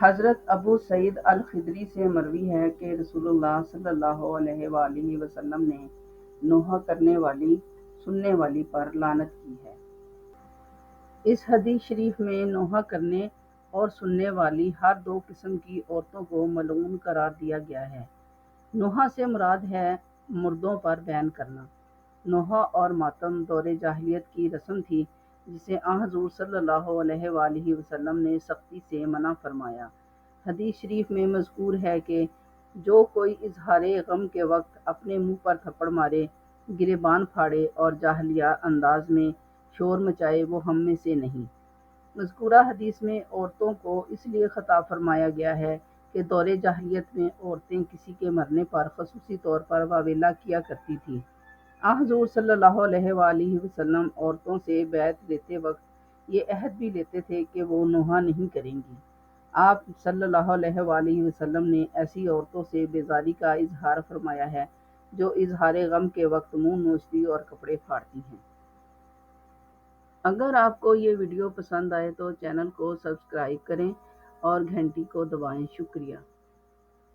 حضرت ابو سعید الخدری سے مروی ہے کہ رسول اللہ صلی اللہ علیہ وآلہ وسلم نے نوحہ کرنے والی سننے والی پر لعنت کی ہے۔ اس حدیث شریف میں نوحہ کرنے اور سننے والی ہر دو قسم کی عورتوں کو ملعون قرار دیا گیا ہے۔ نوحہ سے مراد ہے مردوں پر بین کرنا۔ نوحہ اور ماتم دور جاہلیت کی رسم تھی جسے حضور صلی اللہ علیہ وآلہ وسلم نے سختی سے منع فرمایا۔ حدیث شریف میں مذکور ہے کہ جو کوئی اظہار غم کے وقت اپنے منہ پر تھپڑ مارے، گریبان پھاڑے اور جاہلیہ انداز میں شور مچائے وہ ہم میں سے نہیں۔ مذکورہ حدیث میں عورتوں کو اس لیے خطاب فرمایا گیا ہے کہ دور جاہلیت میں عورتیں کسی کے مرنے پر خصوصی طور پر واویلا کیا کرتی تھیں۔ حضور صلی اللہ علیہ وآلہ وسلم عورتوں سے بیعت لیتے وقت یہ عہد بھی لیتے تھے کہ وہ نوحہ نہیں کریں گی۔ آپ صلی اللہ علیہ وآلہ وسلم نے ایسی عورتوں سے بیزاری کا اظہار فرمایا ہے جو اظہار غم کے وقت منہ نوچتی اور کپڑے پھاڑتی ہیں۔ اگر آپ کو یہ ویڈیو پسند آئے تو چینل کو سبسکرائب کریں اور گھنٹی کو دبائیں۔ شکریہ۔